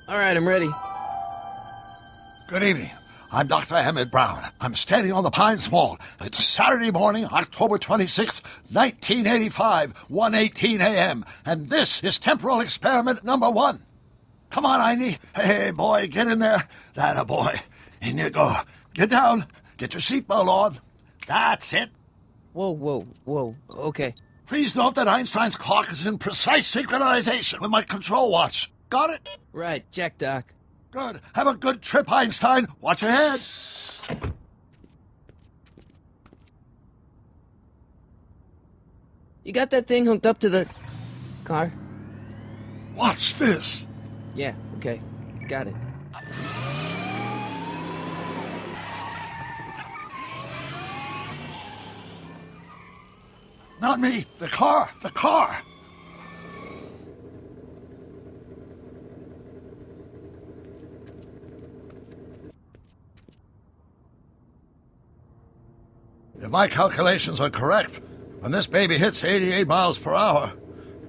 All right, I'm ready. Good evening. I'm Dr. Emmett Brown. I'm standing on the Pines Mall. It's Saturday morning, October 26th, 1985, 1:18 a.m., and this is temporal experiment number 1. Come on, Einie. Hey, boy, get in there. That a boy. In you go. Get down. Get your seatbelt on. That's it. Whoa. Okay. Please note that Einstein's clock is in precise synchronization with my control watch. Got it? Right, check, Doc. Good. Have a good trip, Einstein. Watch your head. You got that thing hooked up to the car? Watch this. Yeah, okay. Got it. Not me. The car. The car. If my calculations are correct, when this baby hits 88 miles per hour,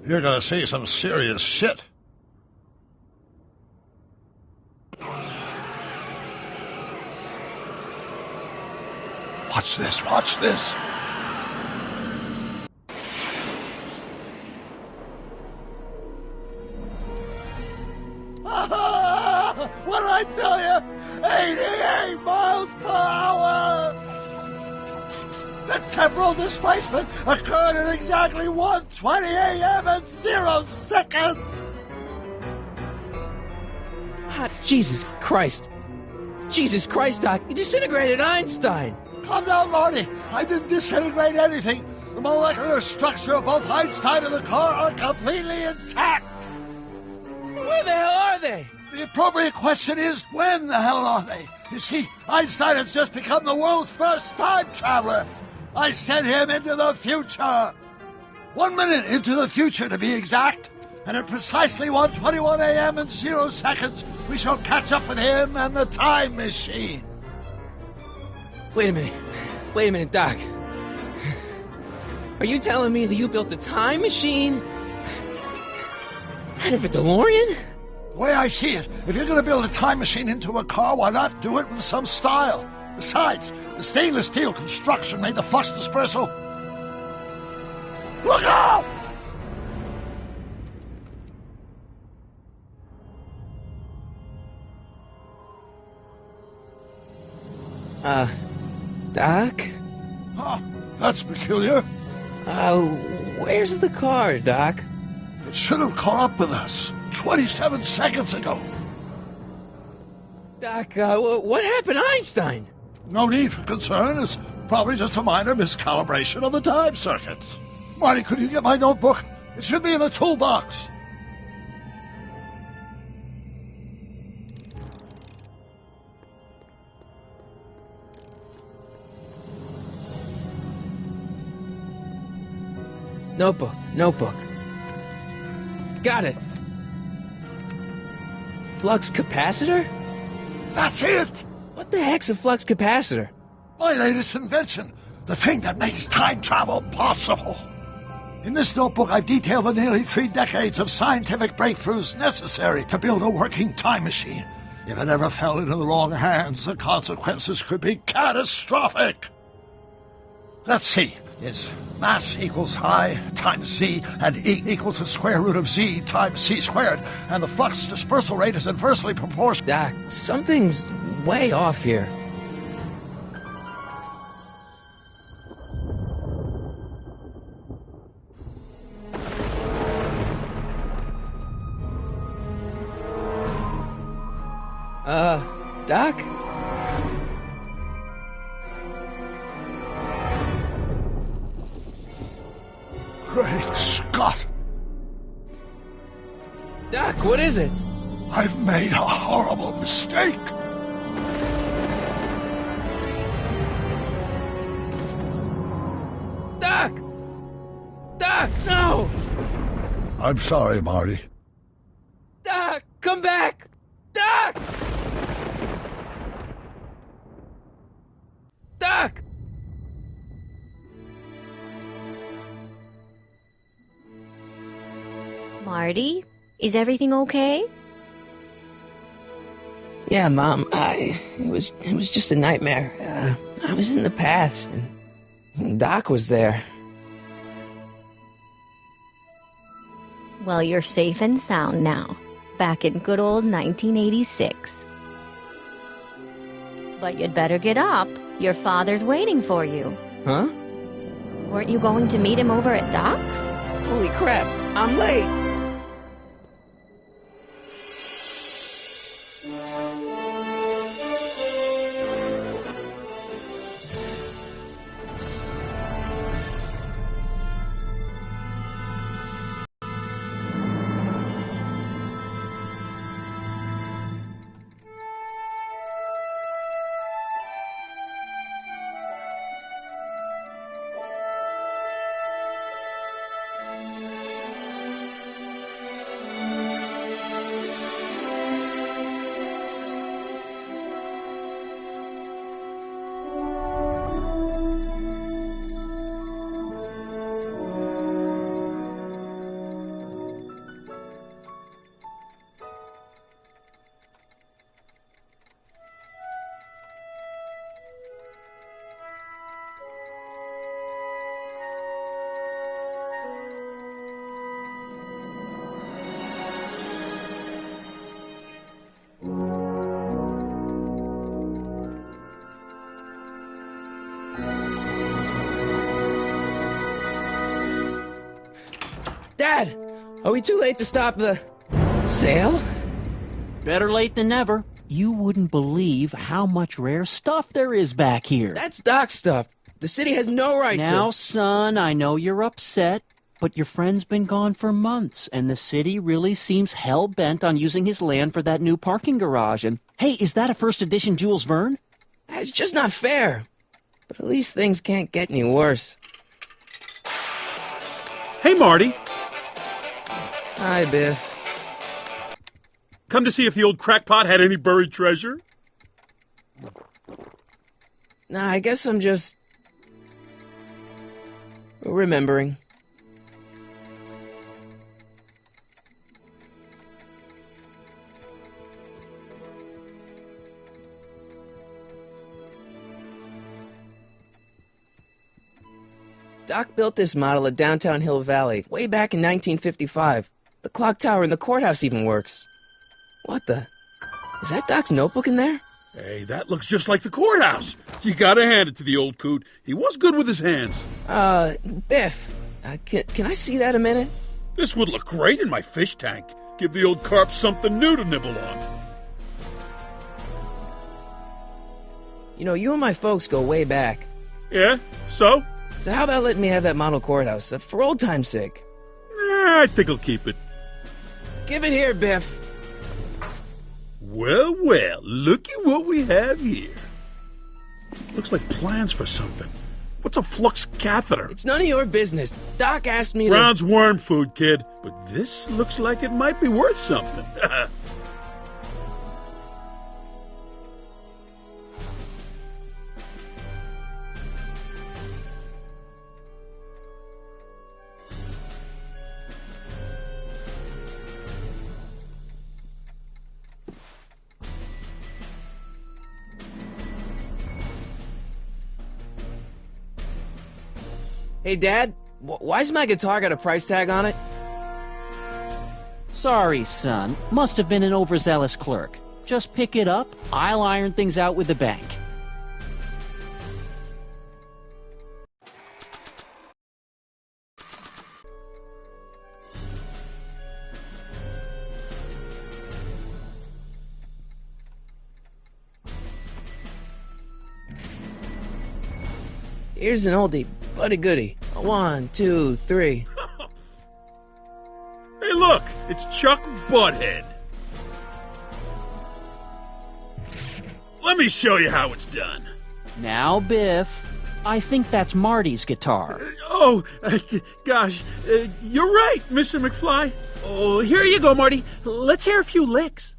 you're gonna see some serious shit. Watch this, watch this. What did I tell you? 88 miles per hour! The temporal displacement occurred at exactly 1:20 a.m. and 0 seconds! Ah, Jesus Christ. Jesus Christ, Doc. You disintegrated Einstein. Calm down, Marty. I didn't disintegrate anything. The molecular structure of both Einstein and the car are completely intact. Where the hell are they? The appropriate question is, when the hell are they? You see, Einstein has just become the world's first time traveler. I sent him into the future. 1 minute into the future, to be exact. And at precisely 1:21 a.m. and 0 seconds, we shall catch up with him and the time machine. Wait a minute, Doc. Are you telling me that you built a time machine out of a DeLorean? The way I see it, if you're going to build a time machine into a car, why not do it with some style? Besides, the stainless steel construction made the flux dispersal. Look out! Doc? Huh, that's peculiar. Where's the car, Doc? It should have caught up with us 27 seconds ago. Doc, what happened to Einstein? No need for concern. It's probably just a minor miscalibration of the time circuit. Marty, could you get my notebook? It should be in the toolbox. Notebook. Got it. Flux capacitor? That's it! What the heck's a flux capacitor? My latest invention. The thing that makes time travel possible. In this notebook, I've detailed the nearly 3 decades of scientific breakthroughs necessary to build a working time machine. If it ever fell into the wrong hands, the consequences could be catastrophic. Let's see. Is mass equals I times Z, and E equals the square root of Z times C squared, and the flux dispersal rate is inversely proportional. Doc, something's way off here. Doc? Great Scott! Doc, what is it? I've made a horrible mistake! Doc! Doc, no! I'm sorry, Marty. Doc, come back! Doc! Doc! Marty, is everything okay? Yeah, Mom, it was just a nightmare. I was in the past, and Doc was there. Well, you're safe and sound now, back in good old 1986. But you'd better get up. Your father's waiting for you. Huh? Weren't you going to meet him over at Doc's? Holy crap, I'm late! Dad, are we too late to stop the sale? Better late than never. You wouldn't believe how much rare stuff there is back here. That's Doc's stuff. The city has no right to... Now, son, I know you're upset, but your friend's been gone for months, and the city really seems hell-bent on using his land for that new parking garage. And, hey, is that a first edition Jules Verne? It's just not fair. But at least things can't get any worse. Hey, Marty. Hi, Biff. Come to see if the old crackpot had any buried treasure? Nah, I guess I'm just... remembering. Doc built this model at downtown Hill Valley way back in 1955. The clock tower in the courthouse even works. What the? Is that Doc's notebook in there? Hey, that looks just like the courthouse. You gotta hand it to the old coot. He was good with his hands. Biff, can I see that a minute? This would look great in my fish tank. Give the old carp something new to nibble on. You know, you and my folks go way back. Yeah? So? So how about letting me have that model courthouse, for old time's sake? I think I'll keep it. Give it here, Biff. Well, well, look at what we have here. Looks like plans for something. What's a flux catheter? It's none of your business. Doc asked me to... Brown's worm food, kid. But this looks like it might be worth something. Hey, Dad, why's my guitar got a price tag on it? Sorry, son. Must have been an overzealous clerk. Just pick it up. I'll iron things out with the bank. Here's an oldie, but a goodie. 1, 2, 3. Hey, look! It's Chuck Butthead. Let me show you how it's done. Now, Biff, I think that's Marty's guitar. Gosh, you're right, Mr. McFly. Oh, here you go, Marty. Let's hear a few licks.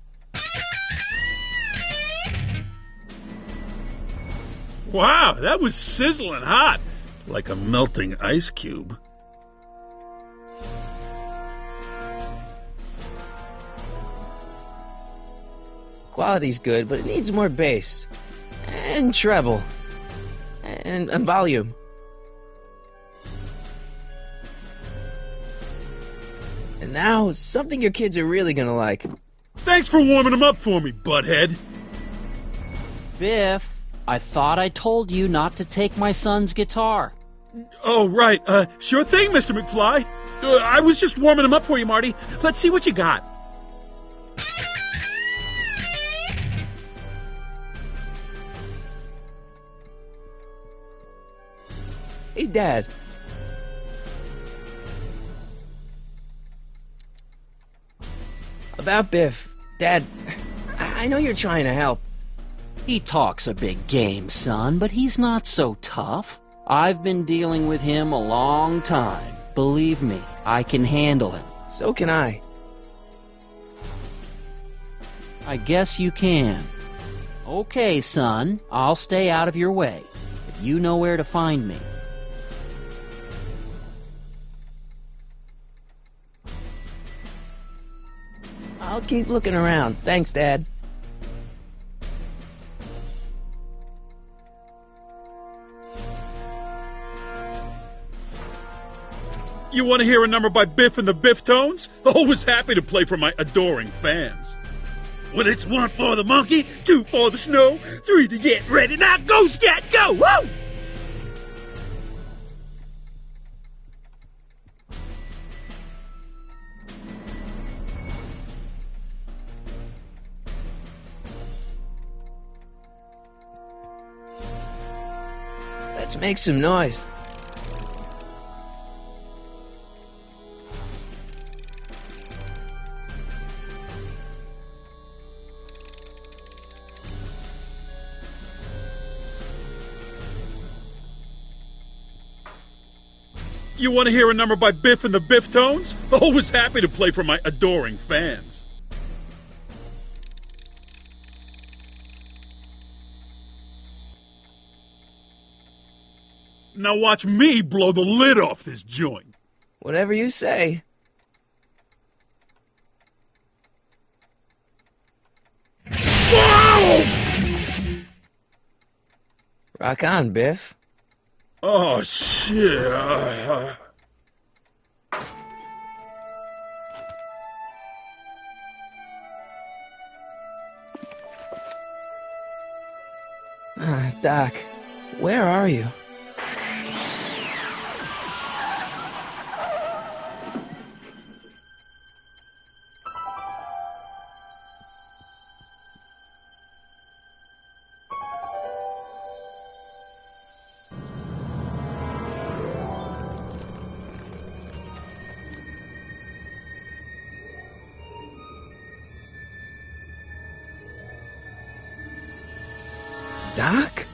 Wow, that was sizzling hot, like a melting ice cube. quality's good, but it needs more bass. And treble. And volume. And now, something your kids are really gonna like. Thanks for warming them up for me, butthead. Biff, I thought I told you not to take my son's guitar. Oh, right. Sure thing, Mr. McFly. I was just warming him up for you, Marty. Let's see what you got. Hey, Dad. About Biff. Dad, I know you're trying to help. He talks a big game, son, but he's not so tough. I've been dealing with him a long time. Believe me, I can handle him. So can I. I guess you can. Okay, son, I'll stay out of your way. If you know where to find me. I'll keep looking around. Thanks, Dad. You want to hear a number by Biff and the Biff Tones? Always happy to play for my adoring fans. Well, it's 1 for the monkey, 2 for the snow, 3 to get ready. Now go, Scat, go! Woo! Let's make some noise. You want to hear a number by Biff and the Biff Tones? Always happy to play for my adoring fans. Now watch me blow the lid off this joint. Whatever you say. Whoa! Rock on, Biff. Oh, shit. Doc, where are you? Doc?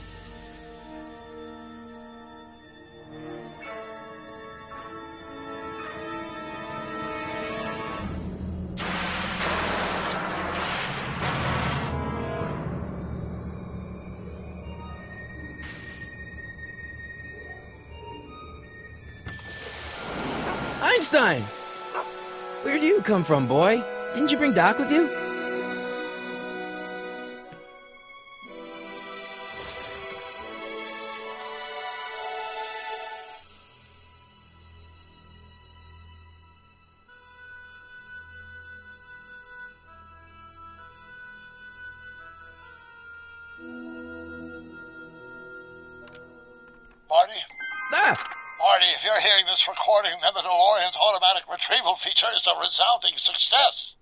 Einstein! Where do you come from, boy? Didn't you bring Doc with you? Marty? Ah! Marty, if you're hearing this recording, then the DeLorean's automatic retrieval feature is a resounding success.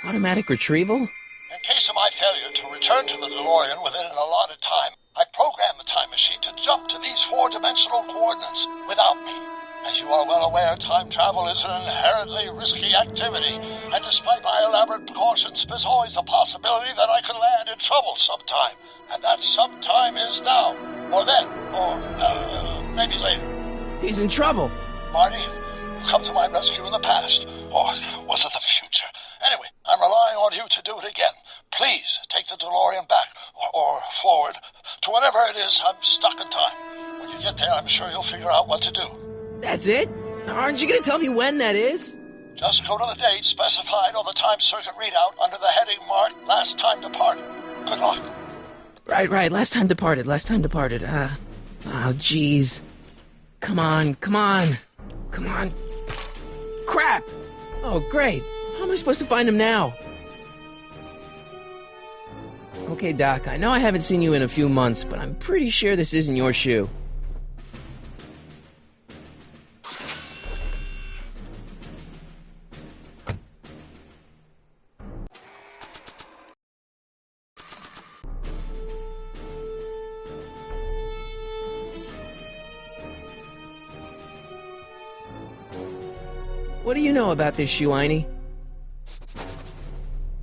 Automatic retrieval? In case of my failure to return to the DeLorean within an allotted time, I programmed the time machine to jump to these 4-dimensional coordinates without me. As you are well aware, time travel is an inherently risky activity, and despite my elaborate precautions, there's always a possibility that I could land in trouble sometime, and that sometime is now, or then, or maybe later. He's in trouble. Marty, you come to my rescue in the past, or was it the future? Anyway, I'm relying on you to do it again. Please take the DeLorean back, or forward, to whenever it is I'm stuck in time. When you get there, I'm sure you'll figure out what to do. That's it? Aren't you gonna tell me when that is? Just Just go to the date specified on the time circuit readout under the heading marked Last Time Departed. Good luck. Right. Last time departed. Oh, jeez. Come on. Crap! Oh, great. How am I supposed to find him now? Okay, Doc, I know I haven't seen you in a few months, but I'm pretty sure this isn't your shoe. What do you know about this shoe, Einie?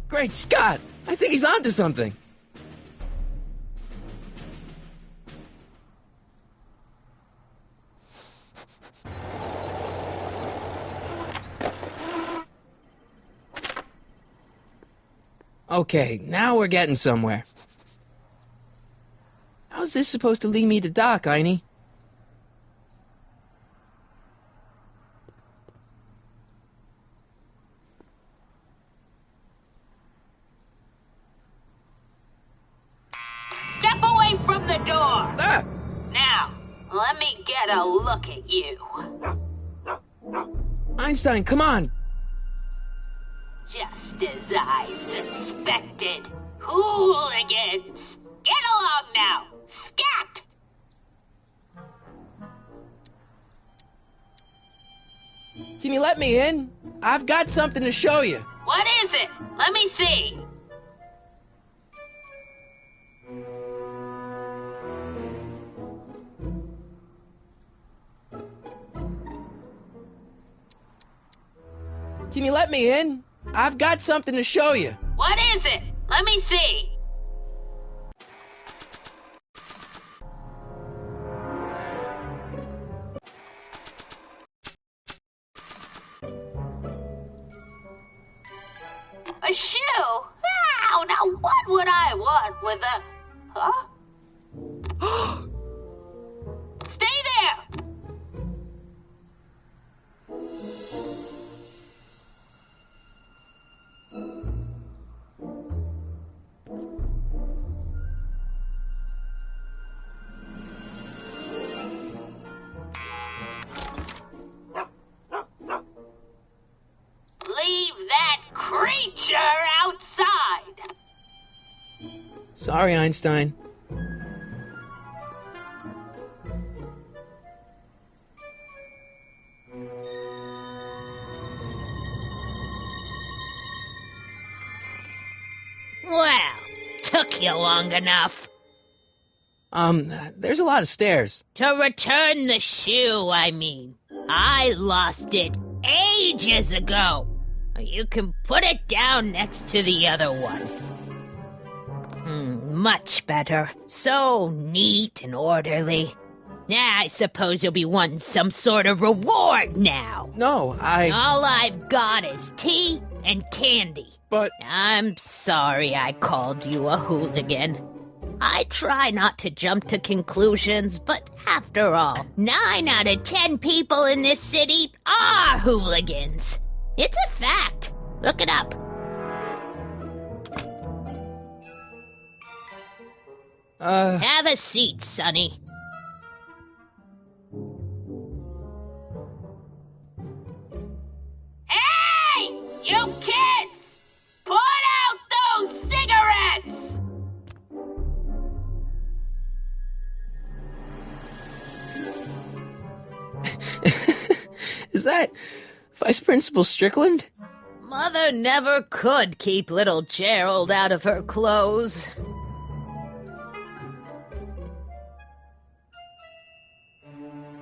Great Scott! I think he's onto something! Okay, now we're getting somewhere. How's this supposed to lead me to Doc, Einie? Step away from the door! Ah! Now, let me get a look at you. Einstein, come on! Just as I suspected. Hooligans! Get along now! Scat! Can you let me in? I've got something to show you. What is it? Let me see. Can you let me in? I've got something to show you. What is it? Let me see. A shoe? Wow, now what would I want with a... Huh? Stay there! Leave that creature outside! Sorry, Einstein. Well, took you long enough. There's a lot of stairs. To return the shoe, I mean. I lost it ages ago. You can put it down next to the other one. Much better. So neat and orderly. I suppose you'll be wanting some sort of reward now. No, All I've got is tea and candy. But... I'm sorry I called you a hooligan. I try not to jump to conclusions, but after all, 9 out of 10 people in this city are hooligans. It's a fact. Look it up. Have a seat, Sonny. Hey! You kids! Put out those cigarettes! Is that Vice Principal Strickland? Mother never could keep little Gerald out of her clothes.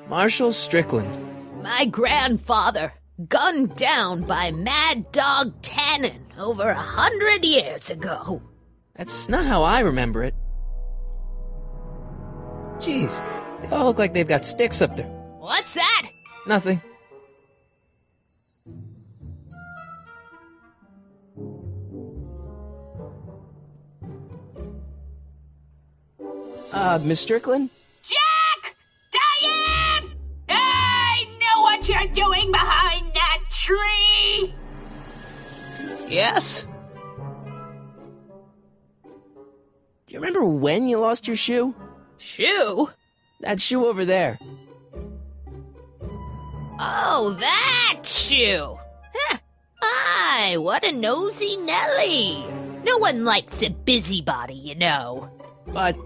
Marshal Strickland. My grandfather, gunned down by Mad Dog Tannen over 100 years ago. That's not how I remember it. Jeez, they all look like they've got sticks up there. What's that? Nothing. Miss Strickland? Jack! Diane! I know what you're doing behind that tree! Yes? Do you remember when you lost your shoe? Shoe? That shoe over there. Oh, that shoe! Huh. Aye, what a nosy Nelly! No one likes a busybody, you know. But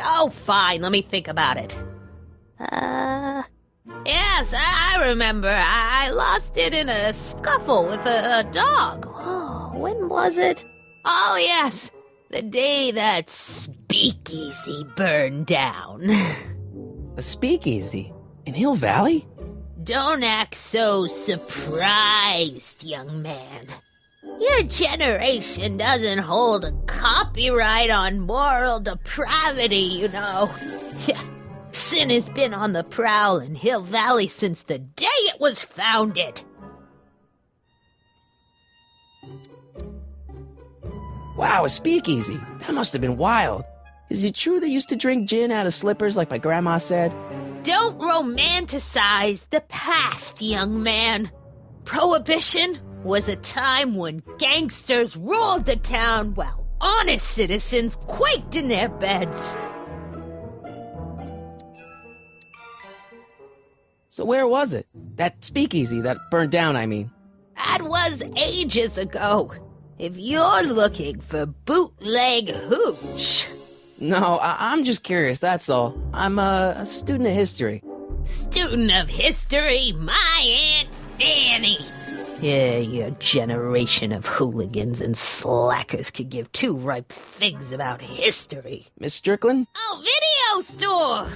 Oh, fine, let me think about it. Yes, I remember. I lost it in a scuffle with a dog. Oh, when was it? Oh, yes, the day that speakeasy burned down. a speakeasy in Hill Valley? Don't act so surprised, young man. Your generation doesn't hold a copyright on moral depravity, you know. Sin has been on the prowl in Hill Valley since the day it was founded. Wow, a speakeasy. That must have been wild. Is it true they used to drink gin out of slippers like my grandma said? Don't romanticize the past, young man. Prohibition was a time when gangsters ruled the town while honest citizens quaked in their beds. So where was it? That speakeasy that burned down, I mean. That was ages ago. If you're looking for bootleg hooch. No, I'm just curious, that's all. I'm a student of history. Student of history, my Aunt Fanny. Yeah, your generation of hooligans and slackers could give two ripe figs about history. Miss Strickland? Oh, video store!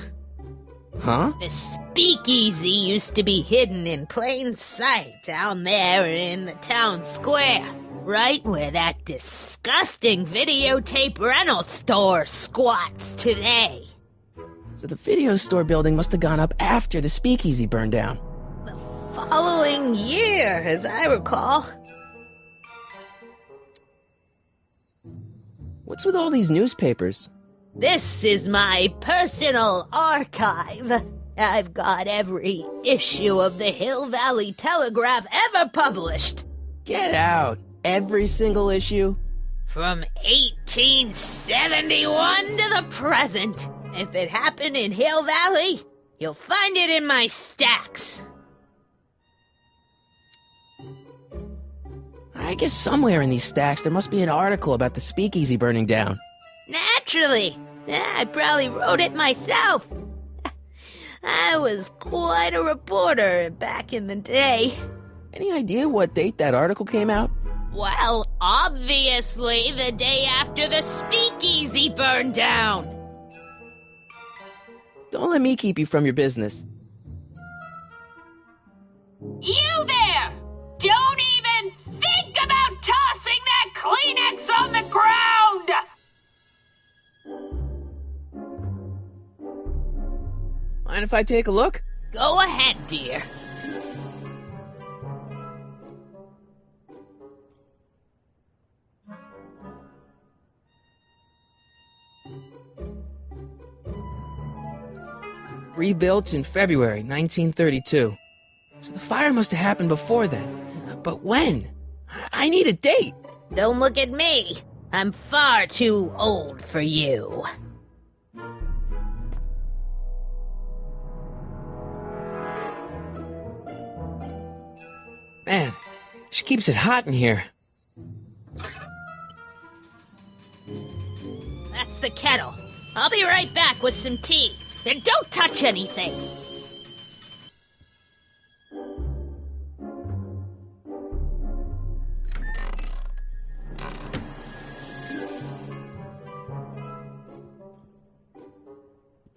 Huh? The speakeasy used to be hidden in plain sight down there in the town square, right where that disgusting videotape rental store squats today. So the video store building must have gone up after the speakeasy burned down. Following year, as I recall. What's with all these newspapers? This is my personal archive. I've got every issue of the Hill Valley Telegraph ever published. Get out! Every single issue? From 1871 to the present. If it happened in Hill Valley, you'll find it in my stacks. I guess somewhere in these stacks there must be an article about the speakeasy burning down. Naturally. I probably wrote it myself. I was quite a reporter back in the day. Any idea what date that article came out? Well, obviously the day after the speakeasy burned down. Don't let me keep you from your business. You there! Don't even think about tossing that Kleenex on the ground! Mind if I take a look? Go ahead, dear. Rebuilt in February 1932. So the fire must have happened before then. But when? I need a date. Don't look at me. I'm far too old for you. Man, she keeps it hot in here. That's the kettle. I'll be right back with some tea. Then don't touch anything.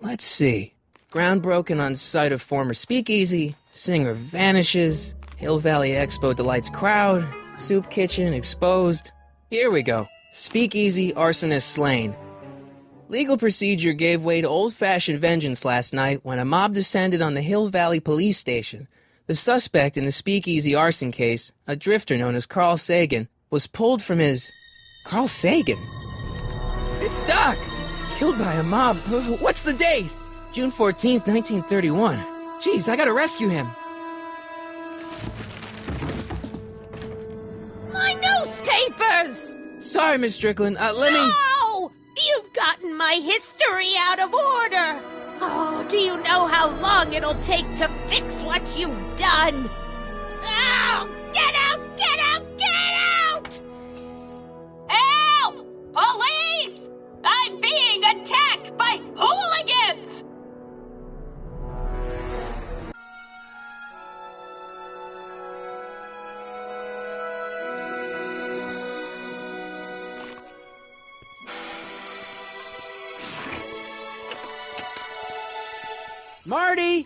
Let's see. Ground broken on site of former speakeasy. Singer vanishes. Hill Valley Expo delights crowd. Soup kitchen exposed. Here we go. Speakeasy arsonist slain. Legal procedure gave way to old-fashioned vengeance last night when a mob descended on the Hill Valley police station. The suspect in the speakeasy arson case, a drifter known as Carl Sagan, was pulled from his... Carl Sagan? It's Doc! Killed by a mob. What's the date? June 14th, 1931. Jeez, I gotta rescue him. My newspaper! papers! Sorry, Miss Strickland. Let me... No! You've gotten my history out of order! Oh, do you know how long it'll take to fix what you've done? Oh, get out! Get out! Get out! Help! Police! I'm being attacked by hooligans! Marty!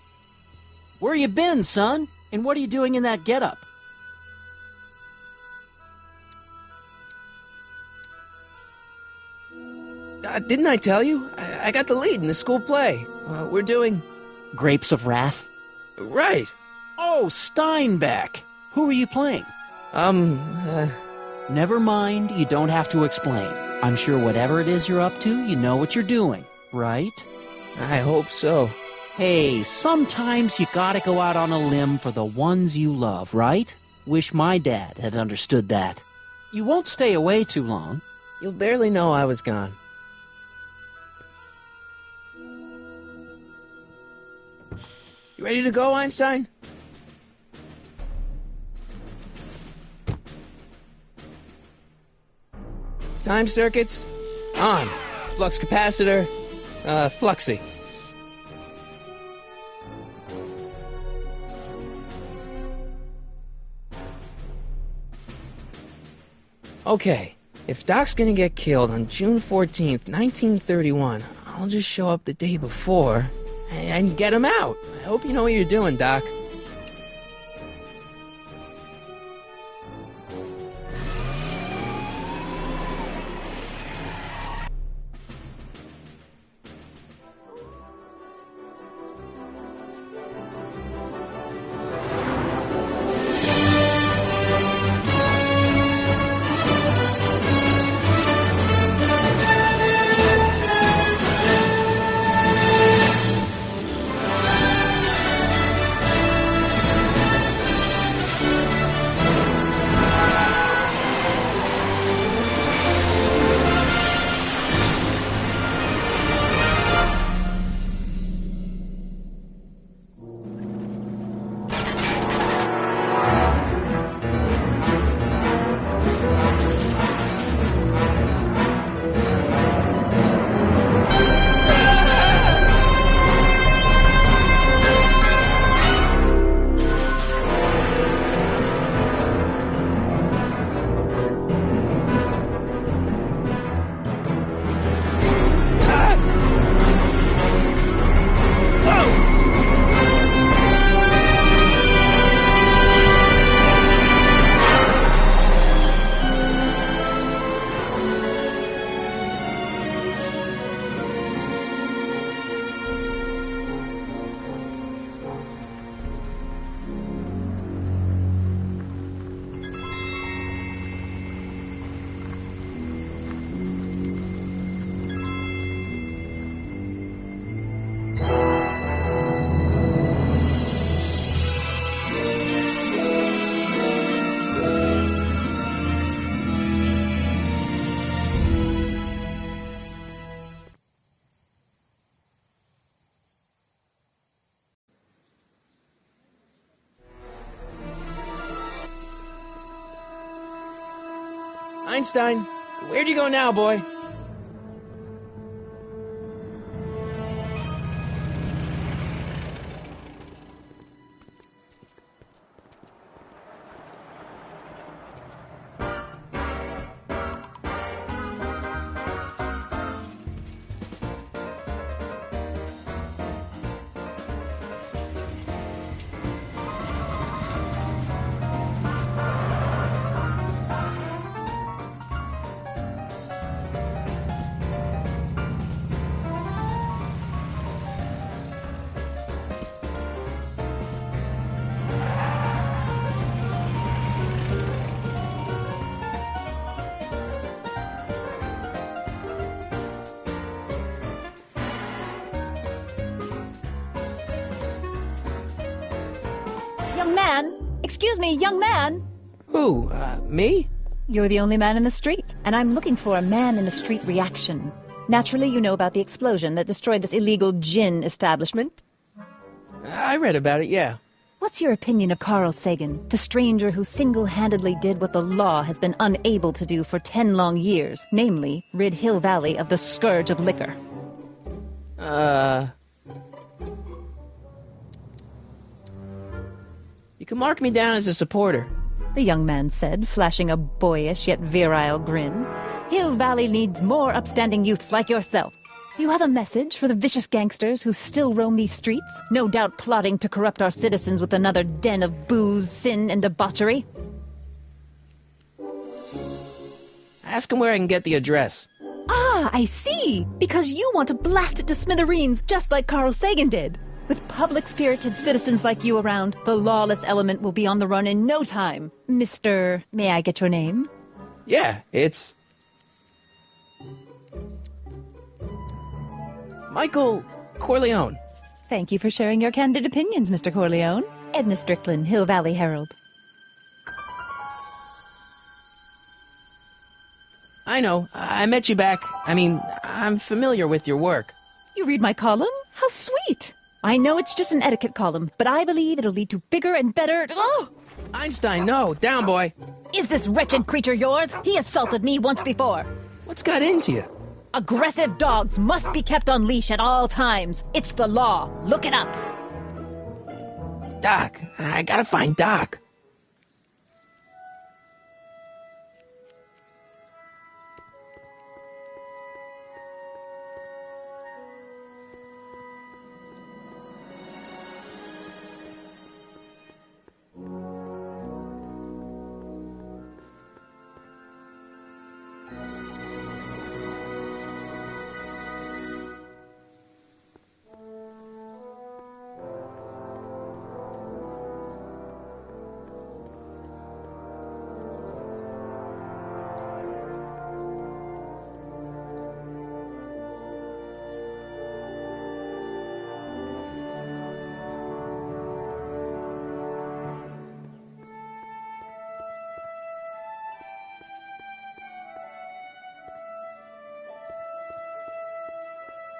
Where you been, son? And what are you doing in that getup? Didn't I tell you? I got the lead in the school play. We're doing... Grapes of Wrath? Right. Oh, Steinbeck! Who are you playing? Never mind, you don't have to explain. I'm sure whatever it is you're up to, you know what you're doing, right? I hope so. Hey, sometimes you gotta go out on a limb for the ones you love, right? Wish my dad had understood that. You won't stay away too long. You'll barely know I was gone. You ready to go, Einstein? Time circuits, on. Flux capacitor, fluxy. Okay, if Doc's gonna get killed on June 14th, 1931, I'll just show up the day before and get him out. I hope you know what you're doing, Doc. Einstein, where'd you go now, boy? Young man! Excuse me, young man! Who, me? You're the only man in the street, and I'm looking for a man-in-the-street reaction. Naturally, you know about the explosion that destroyed this illegal gin establishment. I read about it, yeah. What's your opinion of Carl Sagan, the stranger who single-handedly did what the law has been unable to do for 10 long years, namely, rid Hill Valley of the scourge of liquor? You can mark me down as a supporter. The young man said, flashing a boyish yet virile grin. Hill Valley needs more upstanding youths like yourself. Do you have a message for the vicious gangsters who still roam these streets, no doubt plotting to corrupt our citizens with another den of booze, sin, and debauchery? Ask him where I can get the address. Ah, I see! Because you want to blast it to smithereens just like Carl Sagan did. With public-spirited citizens like you around, the lawless element will be on the run in no time. Mr. May I get your name? Yeah, it's... Michael Corleone. Thank you for sharing your candid opinions, Mr. Corleone. Edna Strickland, Hill Valley Herald. I know. I met you back. I'm familiar with your work. You read my column? How sweet! I know it's just an etiquette column, but I believe it'll lead to bigger and better... Oh! Einstein, no. Down, boy. Is this wretched creature yours? He assaulted me once before. What's got into you? Aggressive dogs must be kept on leash at all times. It's the law. Look it up. Doc. I gotta find Doc.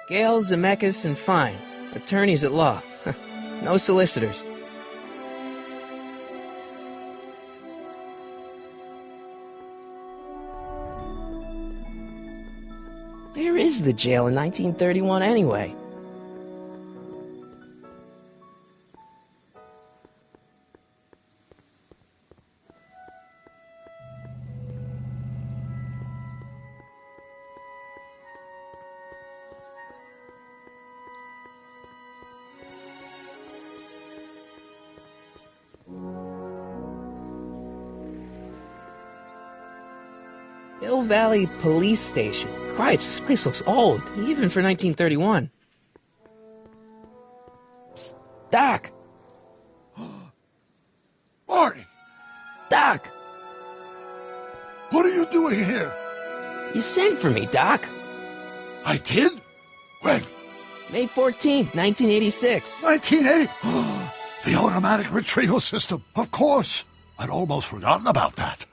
Gale, Zemeckis, and Fine. Attorneys at law. No solicitors. Where is the jail in 1931 anyway? Hill Valley Police Station. Cripes, this place looks old, even for 1931. Psst, Doc! Marty! Doc! What are you doing here? You sent for me, Doc. I did? When? May 14th, 1986. 1980? The automatic retrieval system, of course. I'd almost forgotten about that.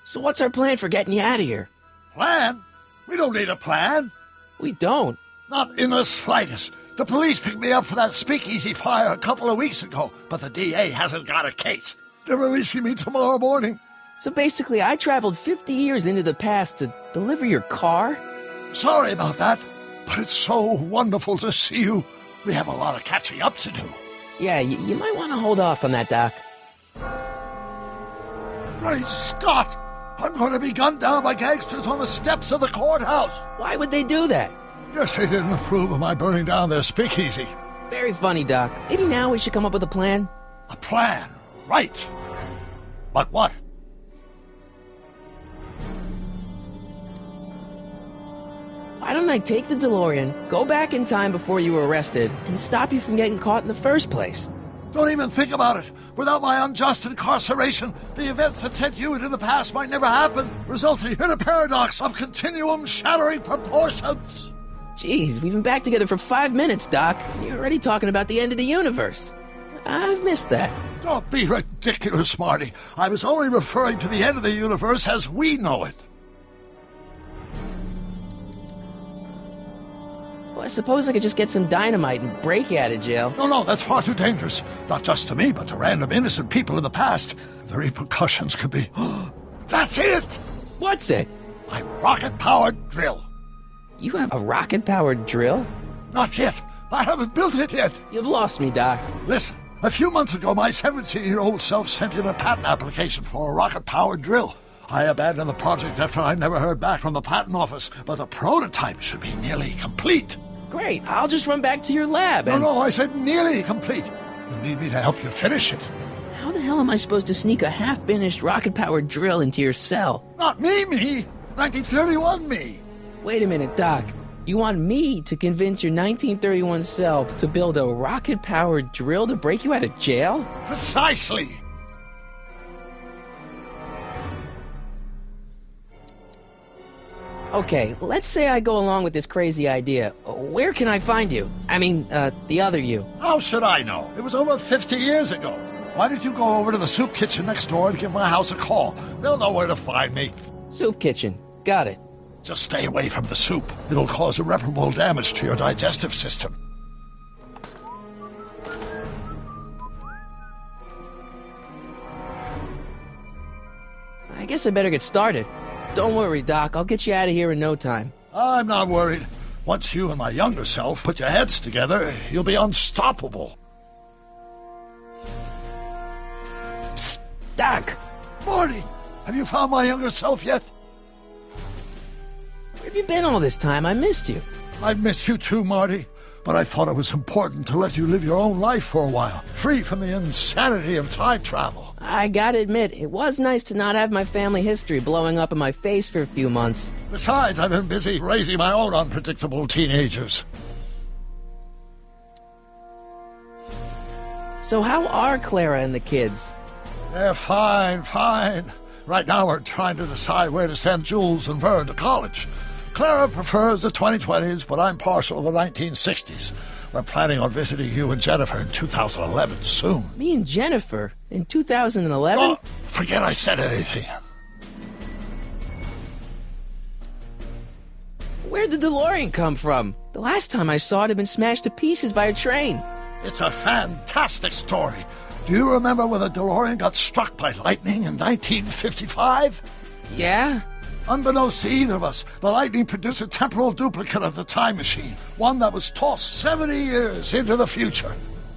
So what's our plan for getting you out of here? Plan? We don't need a plan. We don't. Not in the slightest. The police picked me up for that speakeasy fire a couple of weeks ago, but the DA hasn't got a case. They're releasing me tomorrow morning. So basically, I traveled 50 years into the past to deliver your car? Sorry about that, but it's so wonderful to see you. We have a lot of catching up to do. Yeah, you might want to hold off on that, Doc. Great Scott! I'm going to be gunned down by gangsters on the steps of the courthouse. Why would they do that? Guess they didn't approve of my burning down their speakeasy. Very funny, Doc. Maybe now we should come up with a plan? A plan, right. But what? Why don't I take the DeLorean, go back in time before you were arrested, and stop you from getting caught in the first place? Don't even think about it. Without my unjust incarceration, the events that sent you into the past might never happen, resulting in a paradox of continuum-shattering proportions. Jeez, we've been back together for 5 minutes, Doc, and you're already talking about the end of the universe. I've missed that. Don't be ridiculous, Marty. I was only referring to the end of the universe as we know it. Well, I suppose I could just get some dynamite and break you out of jail. No, that's far too dangerous. Not just to me, but to random innocent people in the past. The repercussions could be... That's it! What's it? My rocket-powered drill. You have a rocket-powered drill? Not yet. I haven't built it yet. You've lost me, Doc. Listen, a few months ago, my 17-year-old self sent in a patent application for a rocket-powered drill. I abandoned the project after I never heard back from the patent office, but the prototype should be nearly complete. Great, I'll just run back to your lab and... No, I said nearly complete. You'll need me to help you finish it. How the hell am I supposed to sneak a half-finished rocket-powered drill into your cell? Not me. 1931 me. Wait a minute, Doc. You want me to convince your 1931 self to build a rocket-powered drill to break you out of jail? Precisely. Okay, let's say I go along with this crazy idea. Where can I find you? I mean, the other you. How should I know? It was over 50 years ago. Why don't you go over to the soup kitchen next door and give my house a call? They'll know where to find me. Soup kitchen. Got it. Just stay away from the soup. It'll cause irreparable damage to your digestive system. I guess I better get started. Don't worry, Doc. I'll get you out of here in no time. I'm not worried. Once you and my younger self put your heads together, you'll be unstoppable. Psst, Doc! Marty, have you found my younger self yet? Where have you been all this time? I missed you. I've missed you too, Marty. But I thought it was important to let you live your own life for a while, free from the insanity of time travel. I gotta admit, it was nice to not have my family history blowing up in my face for a few months. Besides, I've been busy raising my own unpredictable teenagers. So how are Clara and the kids? They're fine. Right now we're trying to decide where to send Jules and Vern to college. Clara prefers the 2020s, but I'm partial to the 1960s. We're planning on visiting you and Jennifer in 2011 soon. Me and Jennifer? In 2011? Oh, forget I said anything. Where'd the DeLorean come from? The last time I saw it had been smashed to pieces by a train. It's a fantastic story. Do you remember when the DeLorean got struck by lightning in 1955? Yeah? Unbeknownst to either of us, the lightning produced a temporal duplicate of the time machine, one that was tossed 70 years into the future.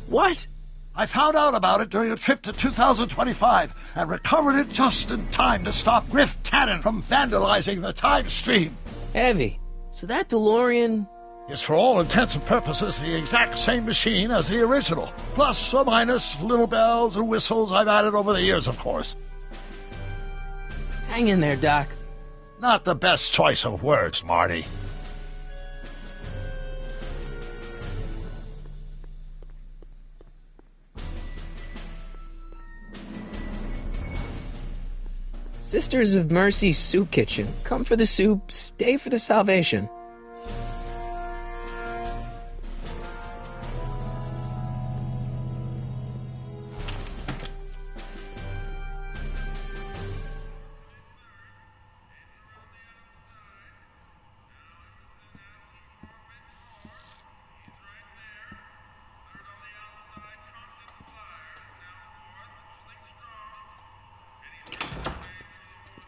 What? I found out about it during a trip to 2025 and recovered it just in time to stop Griff Tannen from vandalizing the time stream. Heavy. So that DeLorean... is for all intents and purposes the exact same machine as the original, plus or minus little bells and whistles I've added over the years, of course. Hang in there, Doc. Not the best choice of words, Marty. Sisters of Mercy Soup Kitchen. Come for the soup, stay for the salvation.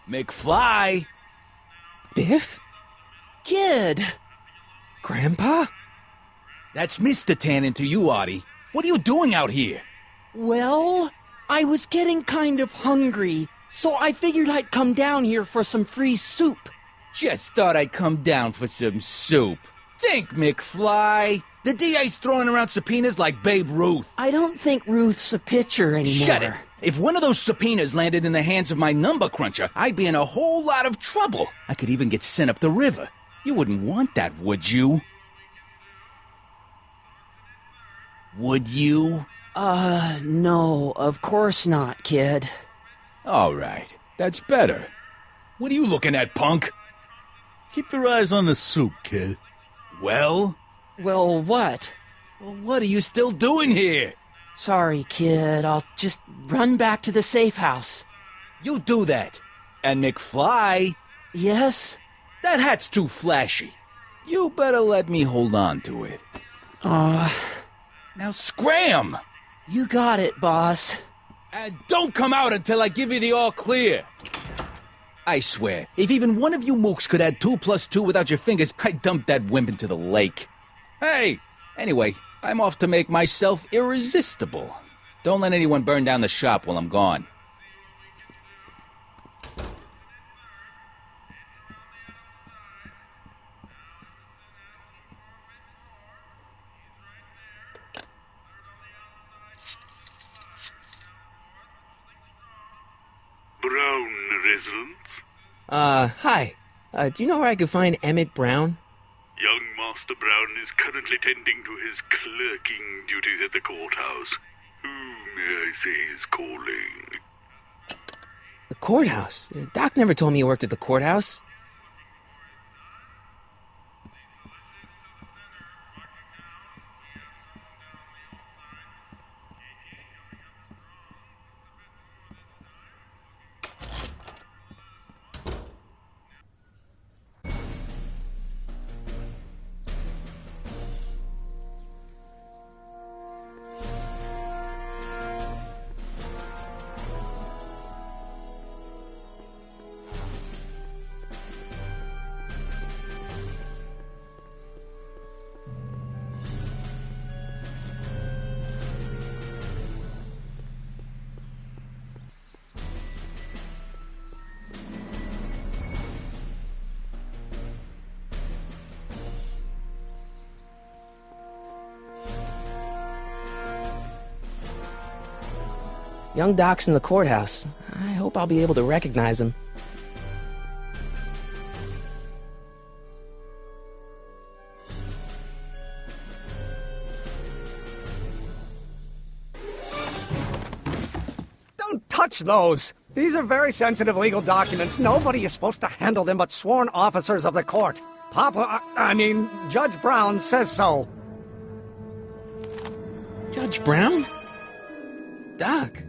McFly! Biff? Kid! Grandpa? That's Mr. Tannen to you, Artie. What are you doing out here? Well, I was getting kind of hungry, so I figured I'd come down here for some free soup. Just thought I'd come down for some soup. Think, McFly. The DA's throwing around subpoenas like Babe Ruth. I don't think Ruth's a pitcher anymore. Shut it. If one of those subpoenas landed in the hands of my number cruncher, I'd be in a whole lot of trouble. I could even get sent up the river. You wouldn't want that, would you? Would you? No, of course not, kid. All right, that's better. What are you looking at, punk? Keep your eyes on the soup, kid. Well? Well, what? Well, what are you still doing here? Sorry, kid. I'll just run back to the safe house. You do that. And McFly, Yes? that hat's too flashy. You better let me hold on to it. Now scram! You got it, boss. And don't come out until I give you the all clear. I swear, if even one of you mooks could add 2 plus 2 without your fingers, I'd dump that wimp into the lake. Hey! Anyway, I'm off to make myself irresistible. Don't let anyone burn down the shop while I'm gone. Brown residence? Hi. Do you know where I could find Emmett Brown? Young Master Brown is currently tending to his clerking duties at the courthouse. Who, may I say, is calling? The courthouse? Doc never told me you worked at the courthouse. Young Doc's in the courthouse. I hope I'll be able to recognize him. Don't touch those! These are very sensitive legal documents. Nobody is supposed to handle them but sworn officers of the court. Judge Brown says so. Judge Brown? Doc.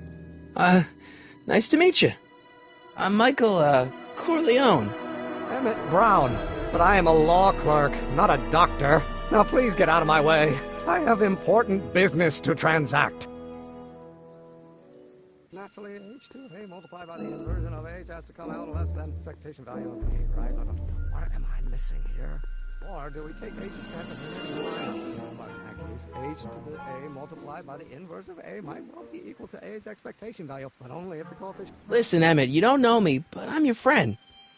Nice to meet you. I'm Michael, Corleone. Emmett Brown. But I am a law clerk, not a doctor. Now please get out of my way. I have important business to transact. Naturally, h2 of a multiplied by the inversion of h has to come out less than expectation value of a, right? What am I missing here? Or do we take h as standard line? But in that case, h to the a multiplied by the inverse of a might well be equal to a's expectation value, but only if the coefficient... Listen, Emmett, you don't know me, but I'm your friend.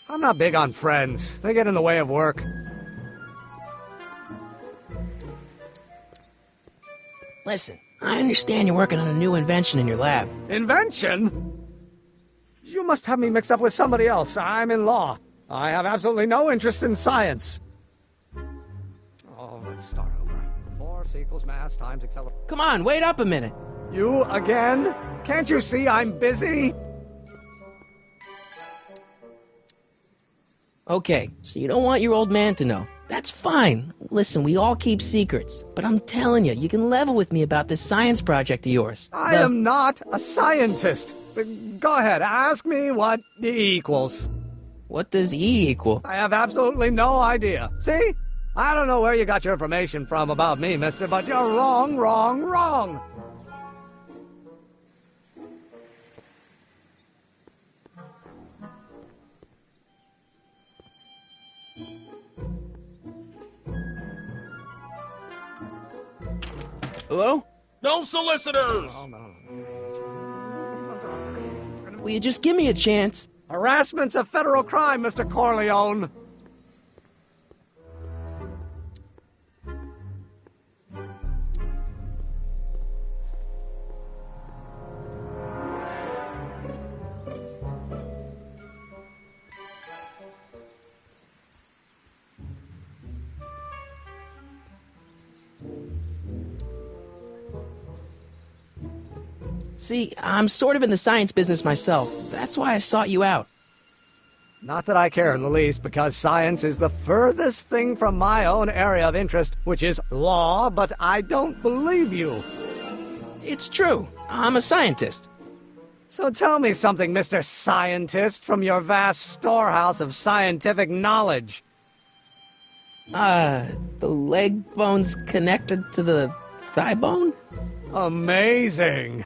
I'm not big on friends. They get in the way of work. Listen, I understand you're working on a new invention in your lab. Invention? You must have me mixed up with somebody else. I'm in law. I have absolutely no interest in science. Oh, let's start over. Force equals mass times acceleration. Come on, wait up a minute. You again? Can't you see I'm busy? Okay, so you don't want your old man to know. That's fine. Listen, we all keep secrets. But I'm telling you, you can level with me about this science project of yours. I am not a scientist. Go ahead, ask me what E equals. What does E equal? I have absolutely no idea. See? I don't know where you got your information from about me, mister, but you're wrong, wrong, wrong. Hello? No solicitors! Will you just give me a chance? Harassment's a federal crime, Mr. Corleone. See, I'm sort of in the science business myself. That's why I sought you out. Not that I care in the least, because science is the furthest thing from my own area of interest, which is law, but I don't believe you. It's true. I'm a scientist. So tell me something, Mr. Scientist, from your vast storehouse of scientific knowledge. The leg bone's connected to the thigh bone? Amazing!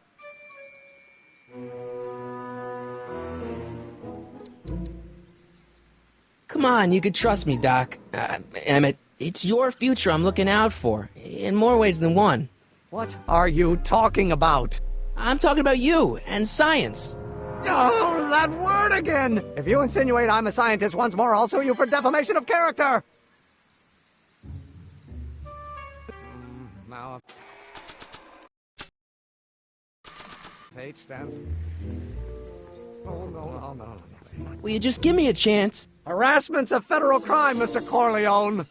Come on, you can trust me, Doc. Emmett, it's your future I'm looking out for, in more ways than one. What are you talking about? I'm talking about you and science. Oh, that word again! If you insinuate I'm a scientist once more, I'll sue you for defamation of character! Now... H stands... No. Will you just give me a chance? Harassment's a federal crime, Mr. Corleone!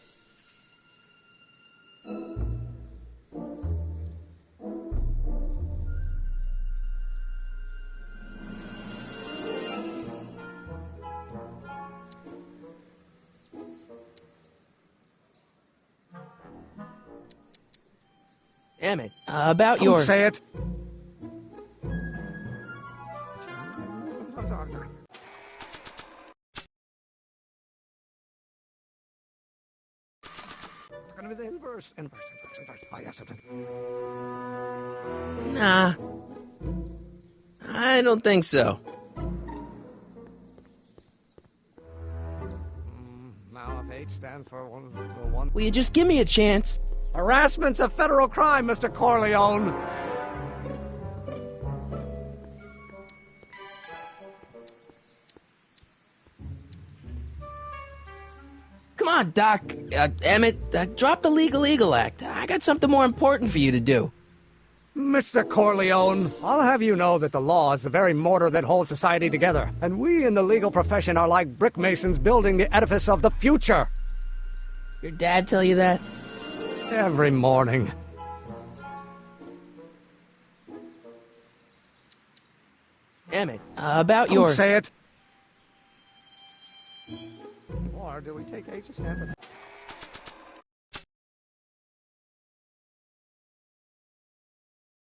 Emmett, about your... Don't say it! It's gonna be the inverse. Oh, yes, Nah. I don't think so. Now if H stands for one... Will you just give me a chance? Harassment's a federal crime, Mr. Corleone! Come on, Doc. Emmett, drop the Legal Eagle Act. I got something more important for you to do. Mr. Corleone, I'll have you know that the law is the very mortar that holds society together, and we in the legal profession are like brick masons building the edifice of the future. Your dad tell you that? Every morning. Emmett, about Don't say it! Or do we take H to stand for that?